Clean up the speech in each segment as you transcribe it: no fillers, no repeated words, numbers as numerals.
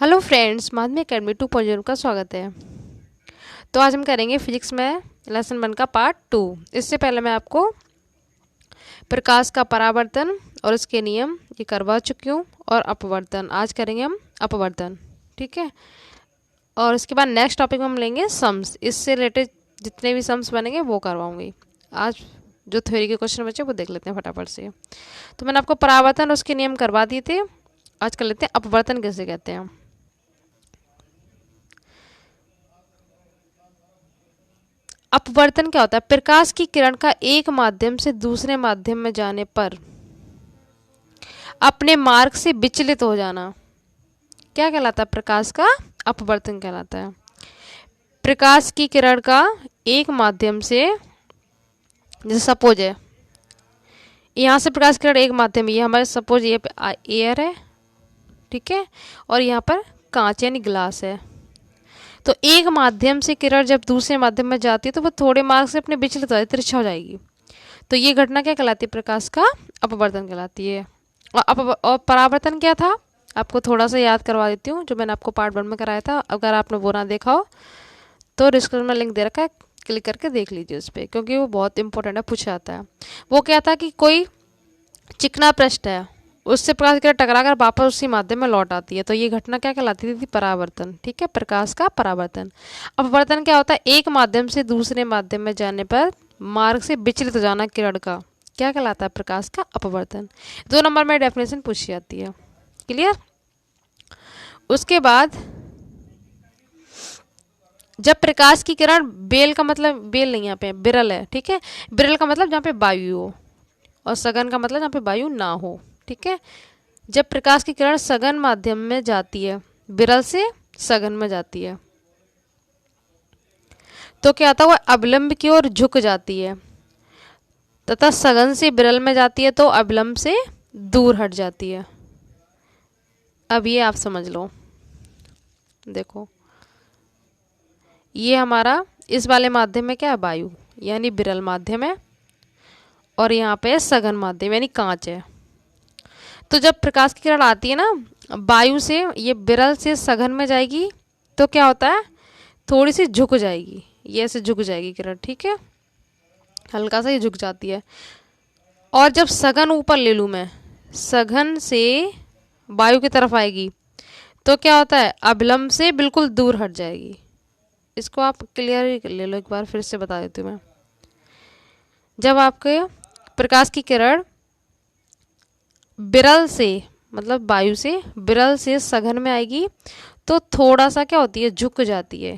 Hello friends, माध्यमिक academy 2.0 का स्वागत है। तो आज हम करेंगे फिजिक्स में लेसन 1 का पार्ट 2। इससे पहले मैं आपको प्रकाश का परावर्तन और उसके नियम ये करवा चुकी हूँ, और अपवर्तन आज करेंगे हम अपवर्तन, ठीक है। और इसके बाद नेक्स्ट टॉपिक में हम लेंगे सम्स। इससे रिलेटेड जितने भी सम्स बनेंगे वो करवाऊँगी। आज जो थ्योरी के क्वेश्चन बचे वो देख लेते हैं फटाफट से। तो मैंने आपको परावर्तन और उसके नियम करवा दिए थे। आज कर लेते हैं अपवर्तन किसे कहते हैं। अपवर्तन क्या होता है? प्रकाश की किरण का एक माध्यम से दूसरे माध्यम में जाने पर अपने मार्ग से विचलित हो जाना क्या कहलाता है? प्रकाश का अपवर्तन कहलाता है। प्रकाश की किरण का एक माध्यम से, जैसे सपोज है यहाँ से प्रकाश की किरण एक माध्यम, ये हमारे सपोज ये एयर है, ठीक है, और यहाँ पर कांच यानी ग्लास है। तो एक माध्यम से किरण जब दूसरे माध्यम में जाती है तो वो थोड़े मार्ग से अपने विचलित हो जाती है, तिरछा हो जाएगी। तो ये घटना क्या कहलाती है? प्रकाश का अपवर्तन कहलाती है। और परावर्तन क्या था? आपको थोड़ा सा याद करवा देती हूँ, जो मैंने आपको पार्ट 1 में कराया था। अगर आपने वो ना देखा हो तो डिस्क्रिप्शन में लिंक दे रखा है, क्लिक करके देख लीजिए उस पर, क्योंकि वो बहुत इंपॉर्टेंट है, पूछा जाता है। वो क्या था कि कोई चिकना पृष्ठ है, उससे प्रकाश की किरण टकराकर वापस उसी माध्यम में लौट आती है। तो ये घटना क्या कहलाती थी? परावर्तन, ठीक है, प्रकाश का परावर्तन। अपवर्तन क्या होता है? एक माध्यम से दूसरे माध्यम में जाने पर मार्ग से विचलित हो जाना किरण का क्या कहलाता है? प्रकाश का अपवर्तन। 2 नंबर में डेफिनेशन पूछी जाती है। क्लियर? उसके बाद जब प्रकाश की किरण बेल का मतलब, बेल नहीं, यहाँ पे बिरल है, ठीक है। बिरल का मतलब जहाँ पे वायु हो, और सघन का मतलब जहाँ पे वायु ना हो, ठीक है। जब प्रकाश की किरण सघन माध्यम में जाती है, विरल से सघन में जाती है, तो क्या होता है? वह अविलंब की ओर झुक जाती है, तथा सघन से विरल में जाती है तो अविलंब से दूर हट जाती है। अब ये आप समझ लो, देखो ये हमारा इस वाले माध्यम में क्या है? वायु यानी विरल माध्यम है, और यहाँ पे सघन माध्यम यानी कांच है। तो जब प्रकाश की किरण आती है ना, वायु से ये विरल से सघन में जाएगी, तो क्या होता है? थोड़ी सी झुक जाएगी, ये ऐसे झुक जाएगी किरण, ठीक है, हल्का सा ये झुक जाती है। और जब सघन ऊपर ले लूँ मैं, सघन से वायु की तरफ आएगी, तो क्या होता है? अभिलंब से बिल्कुल दूर हट जाएगी। इसको आप क्लियर ले लो, एक बार फिर से बता देती हूँ मैं। जब आपके प्रकाश की किरण विरल से, मतलब वायु से विरल से सघन में आएगी, तो थोड़ा सा क्या होती है? झुक जाती है,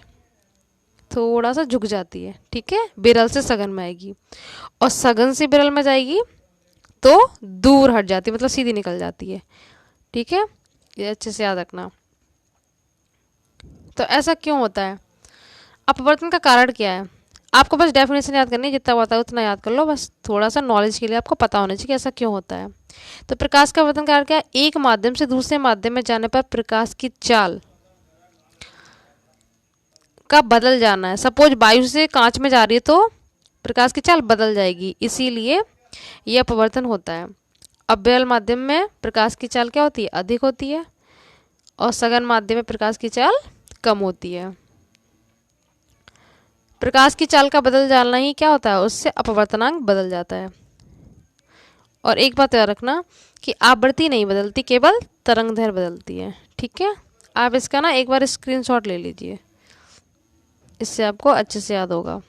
थोड़ा सा झुक जाती है, ठीक है, विरल से सघन में आएगी। और सघन से विरल में जाएगी तो दूर हट जाती है, मतलब सीधी निकल जाती है, ठीक है। ये अच्छे से याद रखना। तो ऐसा क्यों होता है? अपवर्तन का कारण क्या है? आपको बस डेफिनेशन याद करनी है, जितना बताया उतना याद कर लो, बस थोड़ा सा नॉलेज के लिए आपको पता होना चाहिए कि ऐसा क्यों होता है। तो प्रकाश का अपवर्तन कारण क्या है? एक माध्यम से दूसरे माध्यम में जाने पर प्रकाश की चाल का बदल जाना है। सपोज वायु से कांच में जा रही है तो प्रकाश की चाल बदल जाएगी, इसीलिए यह अपवर्तन होता है। अविरल माध्यम में प्रकाश की चाल क्या होती है? अधिक होती है, और सघन माध्यम में प्रकाश की चाल कम होती है। प्रकाश की चाल का बदल जाना ही क्या होता है? उससे अपवर्तनांक बदल जाता है। और एक बात याद रखना कि आवृत्ति नहीं बदलती, केवल तरंगदैर्घ्य बदलती है, ठीक है। आप इसका ना एक बार स्क्रीनशॉट ले लीजिए, इससे आपको अच्छे से याद होगा।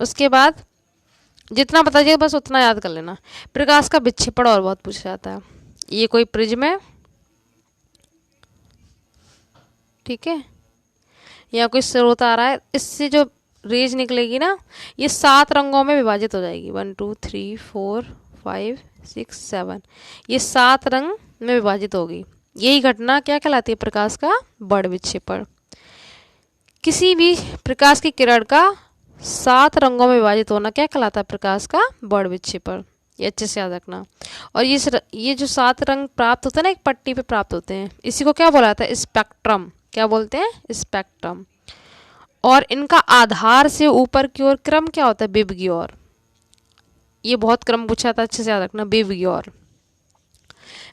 उसके बाद जितना पता चले बस उतना याद कर लेना। प्रकाश का विक्षेपण और बहुत पूछा जाता है। ये कोई प्रिज्म है, ठीक है, या कोई स्रोत आ रहा है, इससे जो रेज निकलेगी ना, ये 7 रंगों में विभाजित हो जाएगी। 1 2 3 4 5 6 7, ये 7 रंग में विभाजित होगी। यही घटना क्या कहलाती है? प्रकाश का बढ़ विक्षेपण। किसी भी प्रकाश की किरण का 7 रंगों में विभाजित होना क्या कहलाता है? प्रकाश का बढ़ विक्षेपण। ये अच्छे से याद रखना। और ये जो 7 रंग प्राप्त होते हैं ना, एक पट्टी पे प्राप्त होते हैं, इसी को क्या बोला जाता है? स्पेक्ट्रम। क्या बोलते हैं? स्पेक्ट्रम। और इनका आधार से ऊपर की ओर क्रम क्या होता है? विभ की ओर। ये बहुत क्रम पूछा था, अच्छे से याद रखना, विभ की ओर।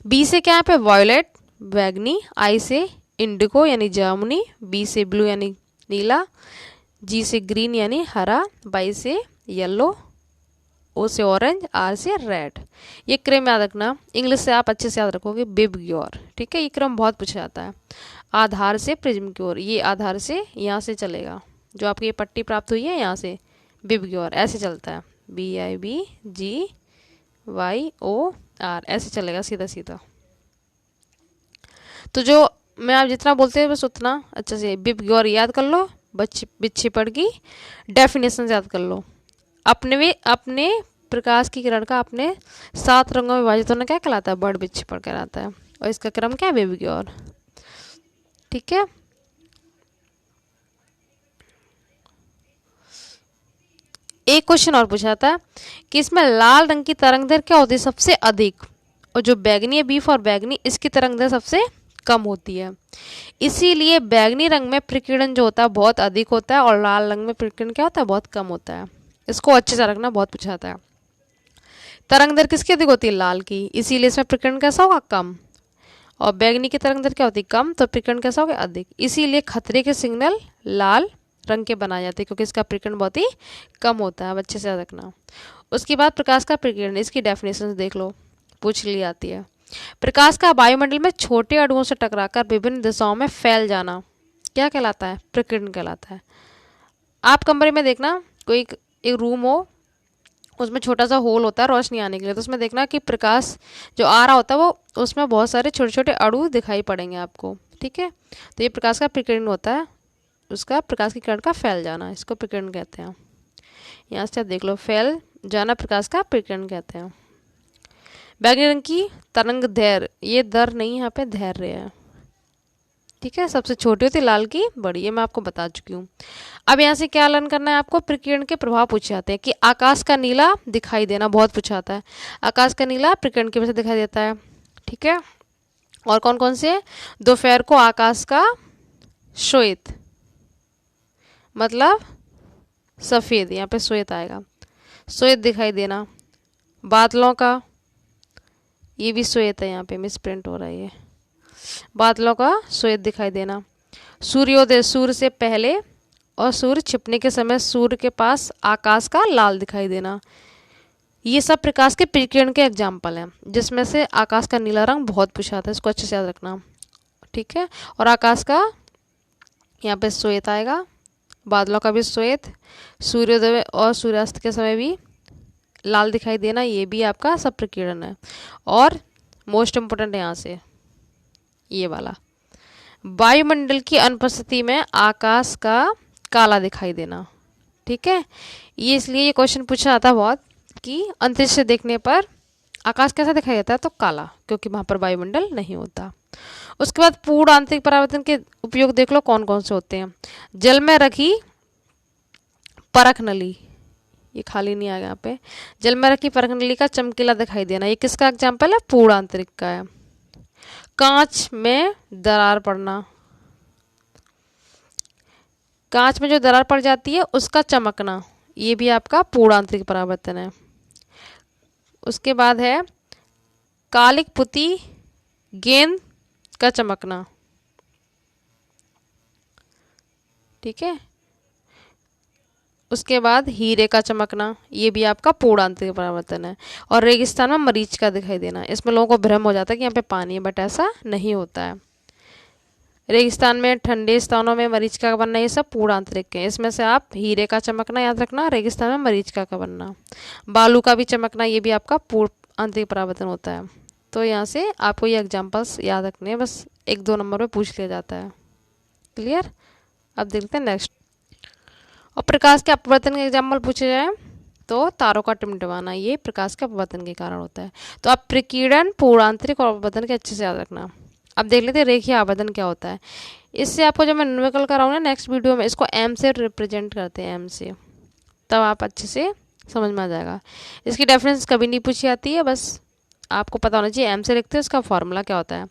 बी से क्या है पे वॉयलेट बैगनी, आई से इंडिगो यानी जामुनी, बी से ब्लू यानी नीला, जी से ग्रीन यानी हरा, वाई से येलो, ओ से ऑरेंज, आर से रेड। ये क्रम याद रखना, इंग्लिश से आप अच्छे से याद रखोगे बिब की ओर, ठीक है। ये क्रम बहुत पूछा जाता है। आधार से प्रिज्म की ओर, ये आधार से यहाँ से चलेगा, जो आपकी ये पट्टी प्राप्त हुई है यहाँ से बिब की ओर ऐसे चलता है, B I B G Y O R, ऐसे चलेगा सीधा सीधा। तो जो मैं आप जितना बोलते हैं बस उतना अच्छे से बिब की ओर याद कर लो, बिच्छी पड़ की डेफिनेशन याद कर लो। अपने प्रकाश की किरण का अपने 7 रंगों में विभाजित होना क्या कहलाता है? बड़ बिच्छी पड़ कहलाता है। और इसका क्रम क्या है? बेबी की ओर, ठीक है। एक क्वेश्चन और पूछा था कि इसमें लाल रंग की तरंगदैर्घ्य क्या होती है सबसे अधिक, और जो बैगनी है बी फॉर बैगनी, इसकी तरंगदैर्घ्य सबसे कम होती है। इसीलिए बैगनी रंग में प्रकीर्णन जो होता है बहुत अधिक होता है, और लाल रंग में प्रकीर्णन क्या होता है? बहुत कम होता है। इसको अच्छे से रखना, बहुत पूछा जाता है। तरंगदैर्घ्य किसकी अधिक होती है? लाल की, इसीलिए इसमें प्रकीर्णन कैसा होगा? कम। और बैगनी की तरंगदैर्घ्य क्या होती है? कम, तो प्रकीर्णन कैसा होगा? अधिक। इसीलिए खतरे के सिग्नल लाल रंग के बनाए जाते हैं, क्योंकि इसका प्रकीर्णन बहुत ही कम होता है। अब अच्छे से याद रखना। उसके बाद प्रकाश का प्रकीर्णन, इसकी डेफिनेशन देख लो, पूछ ली जाती है। प्रकाश का वायुमंडल में छोटे अणुओं से टकराकर विभिन्न दिशाओं में फैल जाना क्या कहलाता है? प्रकीर्णन कहलाता है। आप कमरे में देखना, कोई एक रूम हो, उसमें छोटा सा होल होता है रोशनी आने के लिए, तो उसमें देखना कि प्रकाश जो आ रहा होता है वो उसमें बहुत सारे छोटे छोटे अणु दिखाई पड़ेंगे आपको, ठीक है। तो ये प्रकाश का प्रकीर्णन होता है, उसका प्रकाश की किरण का फैल जाना, इसको प्रकीर्णन कहते हैं। यहाँ से आप देख लो, फैल जाना प्रकाश का प्रकीर्णन कहते हैं। बैगनी रंग की तरंग दैर्घ्य, ये दर नहीं, यहाँ पे धैर्य है, ठीक है। सबसे छोटी होती है, लाल की बड़ी, ये मैं आपको बता चुकी हूँ। अब यहाँ से क्या लर्न करना है आपको? प्रकीर्णन के प्रभाव पूछे जाते हैं कि आकाश का नीला दिखाई देना बहुत पूछा जाता है। आकाश का नीला प्रकीर्णन की वजह से दिखाई देता है, ठीक है। और कौन कौन से? दोपहर को आकाश का श्वेत, मतलब सफ़ेद, यहाँ पे श्वेत आएगा, श्वेत दिखाई देना। बादलों का, ये भी श्वेत है, यहाँ पे मिस प्रिंट हो रहा है, ये बादलों का श्वेत दिखाई देना। सूर्योदय, सूर्य से पहले और सूर्य छिपने के समय सूर्य के पास आकाश का लाल दिखाई देना। ये सब प्रकाश के प्रकीर्णन के एग्जाम्पल हैं, जिसमें से आकाश का नीला रंग बहुत पूछा था, इसको अच्छे से याद रखना, ठीक है। और आकाश का यहाँ पे श्वेत आएगा, बादलों का भी श्वेत, सूर्योदय और सूर्यास्त के समय भी लाल दिखाई देना, ये भी आपका सब प्रकीर्णन है। और मोस्ट इम्पोर्टेंट यहाँ से ये वाला, वायुमंडल की अनुपस्थिति में आकाश का काला दिखाई देना, ठीक है। ये इसलिए ये क्वेश्चन पूछा जाता है बहुत कि अंतरिक्ष से देखने पर आकाश कैसा दिखाई देता है? तो काला, क्योंकि वहाँ पर वायुमंडल नहीं होता। उसके बाद पूर्ण आंतरिक परावर्तन के उपयोग देख लो कौन कौन से होते हैं। जल में रखी परख नली, ये खाली नहीं आएगा यहाँ पे, जल में रखी परख नली का चमकीला दिखाई देना, ये किसका एग्जाम्पल है? पूर्ण आंतरिक का है। कांच में दरार पड़ना, कांच में जो दरार पड़ जाती है उसका चमकना, ये भी आपका पूर्ण आंतरिक परावर्तन है। उसके बाद है कालिक पुती गेंद का चमकना, ठीक है। उसके बाद हीरे का चमकना, ये भी आपका पूर्ण आंतरिक परावर्तन है। और रेगिस्तान में मरीच का दिखाई देना, इसमें लोगों को भ्रम हो जाता है कि यहाँ पे पानी है, बट ऐसा नहीं होता है। रेगिस्तान में, ठंडे स्थानों में मरीचिका का बनना, ये सब पूर्ण आंतरिक है। इसमें से आप हीरे का चमकना याद रखना, रेगिस्तान में मरीचिका का बनना, बालू का भी चमकना, ये भी आपका पूर्ण आंतरिक परावर्तन होता है। तो यहाँ से आपको ये एग्जाम्पल्स याद रखने हैं, बस 1-2 नंबर में पूछ लिया जाता है। क्लियर? अब देखते हैं नेक्स्ट। और प्रकाश के अपवर्तन के एग्जाम्पल पूछे जाए तो तारों का टिमटिमाना, ये प्रकाश के अपवर्तन के कारण होता है। तो आप प्रकीर्णन, पूर्ण आंतरिक और अपवर्तन के अच्छे से याद रखना। अब देख लेते हैं रेखीय आवर्धन क्या होता है। इससे आपको जब मैं न्यूमेरिकल कराऊंगा नेक्स्ट वीडियो में, इसको एम से रिप्रेजेंट करते हैं, एम से, तब आप अच्छे से समझ में आ जाएगा। इसकी डेफिनेशन कभी नहीं पूछी जाती है, बस आपको पता होना चाहिए एम से लिखते हैं, इसका फॉर्मूला क्या होता है?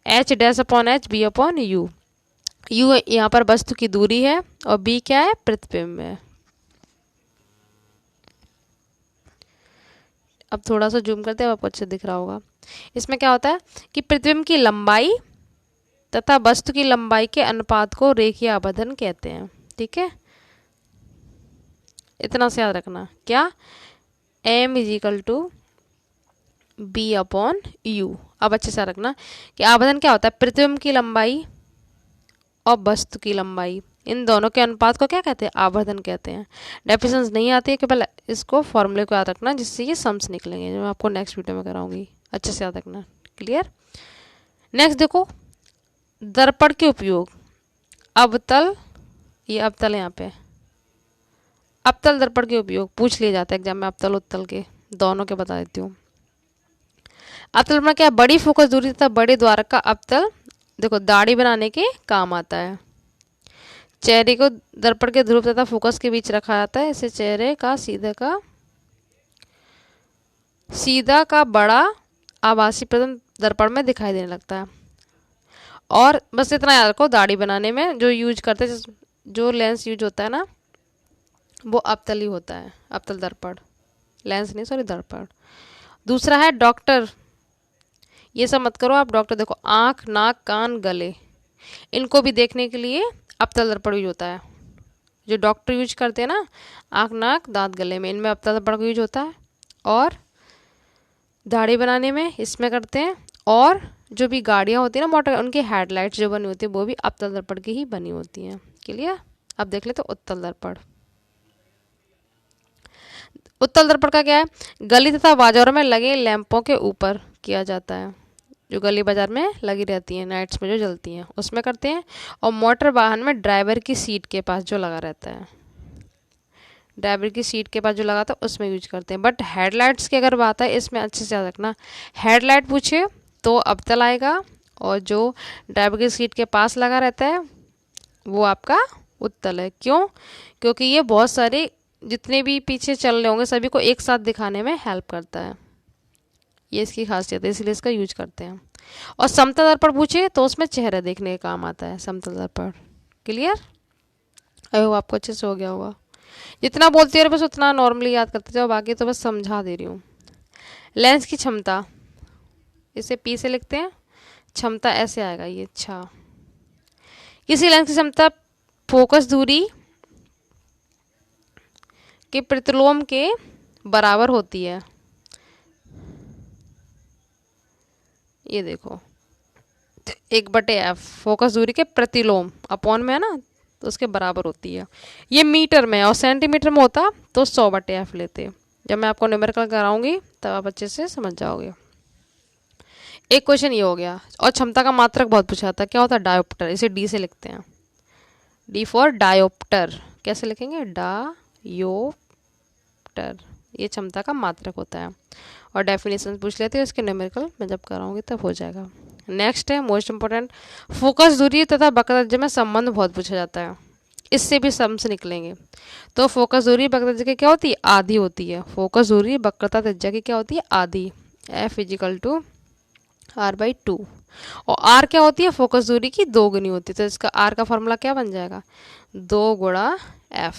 H dash upon H B upon U. U यहाँ पर वस्तु की दूरी है और बी क्या है? प्रतिबिंब है। अब थोड़ा सा जूम करते हैं, आपको अच्छे दिख रहा होगा। इसमें क्या होता है कि प्रतिबिंब की लंबाई तथा वस्तु की लंबाई के अनुपात को रेखीय आवर्धन कहते हैं। ठीक है, इतना से याद रखना। क्या? m is equal to B upon U. अब अच्छे से रखना कि आवर्धन क्या होता है, प्रतिबिंब की लंबाई और वस्तु की लंबाई, इन दोनों के अनुपात को क्या कहते हैं, आवर्धन कहते हैं। डेफिनेशंस नहीं आती है, केवल इसको फॉर्मूले को याद रखना, जिससे ये सम्स निकलेंगे, जो मैं आपको नेक्स्ट वीडियो में कराऊंगी। अच्छे से याद रखना। क्लियर? नेक्स्ट देखो, दर्पण के उपयोग। अवतल, ये अवतल है यहाँ पे, अवतल दर्पण के उपयोग पूछ लिए जाते हैं एग्जाम में, अवतल उत्तल के दोनों के बता देती हूँ। अवतल में क्या, बड़ी फोकस दूरी तथा बड़े द्वारक का अवतल देखो दाढ़ी बनाने के काम आता है। चेहरे को दर्पण के ध्रुव तथा फोकस के बीच रखा जाता है, इससे चेहरे का सीधा का बड़ा आभासी प्रतिबिंब दर्पण में दिखाई देने लगता है। और बस इतना याद रखो, दाढ़ी बनाने में जो यूज करते हैं, जो लेंस यूज होता है ना, वो अवतल ही होता है, अवतल दर्पण, लेंस नहीं, सॉरी, दर्पण। दूसरा है डॉक्टर, ये सब मत करो आप। डॉक्टर देखो, आँख, नाक, कान, गले, इनको भी देखने के लिए अवतल दर्पण यूज होता है। जो डॉक्टर यूज करते हैं ना, आँख, नाक, दांत, गले में, इनमें अवतल दर्पण का यूज होता है। और दाढ़ी बनाने में इसमें करते हैं। और जो भी गाड़ियाँ होती है ना मोटर, उनकी हेडलाइट्स जो बनी होती है वो भी अवतल दर्पण की ही बनी होती हैं। क्लियर? अब देख ले तो उत्तल दर्पण। उत्तल दर्पण का क्या है, गली तथा बाजारों में लगे लैंपों के ऊपर किया जाता है। जो गली बाजार में लगी रहती हैं, नाइट्स में जो जलती हैं, उसमें करते हैं। और मोटर वाहन में ड्राइवर की सीट के पास जो लगा रहता है, ड्राइवर की सीट के पास जो लगा था उसमें यूज करते हैं। बट हेडलाइट्स की अगर बात है, इसमें अच्छे से याद रखना, हेडलाइट पूछे तो अवतल आएगा, और जो ड्राइवर की सीट के पास लगा रहता है वो आपका उत्तल है। क्यों? क्योंकि ये बहुत सारे जितने भी पीछे चल रहे होंगे सभी को एक साथ दिखाने में हेल्प करता है, ये इसकी खासियत है, इसलिए इसका यूज करते हैं। और समतल दर्पण पूछे तो उसमें चेहरा देखने का काम आता है, समतल दर्पण। क्लियर? आई होप आपको अच्छे से हो गया होगा। जितना बोलती है बस उतना नॉर्मली याद करते जाओ, बाकी तो बस समझा दे रही हूँ। लेंस की क्षमता, इसे पी से लिखते हैं, क्षमता ऐसे आएगा ये। अच्छा, किसी लेंस की क्षमता फोकस दूरी के प्रतिलोम के बराबर होती है। ये देखो, 1/f, फोकस दूरी के प्रतिलोम, अपॉन में है ना, तो उसके बराबर होती है। ये मीटर में और सेंटीमीटर में होता तो 100/f लेते। जब मैं आपको न्यूमेरिकल कराऊंगी तब आप अच्छे से समझ जाओगे। एक क्वेश्चन ये हो गया। और क्षमता का मात्रक बहुत पूछा था, क्या होता है, डायोप्टर, इसे डी से लिखते हैं, डी फॉर डायोप्टर। कैसे लिखेंगे, डायोप्टर, ये क्षमता का मात्रक होता है। और डेफिनेशन पूछ लेते हैं, इसके न्यूमेरिकल मैं जब कराऊंगी तब हो जाएगा। नेक्स्ट है मोस्ट इंपॉर्टेंट, फोकस दूरी तथा वक्रता में संबंध बहुत पूछा जाता है, इससे भी सम्स निकलेंगे। तो फोकस दूरी वक्रता की क्या होती है, आधी होती है। फोकस दूरी वक्रता त्रिज्या की क्या होती है, आधी। F is equal to r/2। और r क्या होती है, फोकस दूरी की 2 गुनी होती है। तो इसका r का फॉर्मूला क्या बन जाएगा, 2 गुणा f।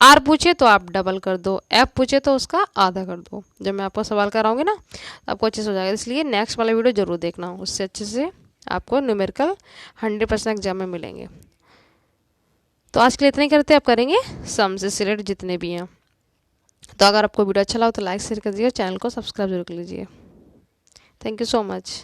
r पूछे तो आप डबल कर दो, f पूछे तो उसका आधा कर दो। जब मैं आपको सवाल कराऊंगी ना आपको अच्छे से हो जाएगा, इसलिए नेक्स्ट वाला वीडियो जरूर देखना, उससे अच्छे से आपको न्यूमेरिकल 100% एग्जाम में मिलेंगे। तो आज के लिए इतना ही करते हैं, आप करेंगे सम्स से रिलेटेड जितने भी हैं। तो अगर आपको वीडियो अच्छा लगा तो लाइक शेयर कर दीजिए, चैनल को सब्सक्राइब जरूर कर लीजिए। Thank you so much.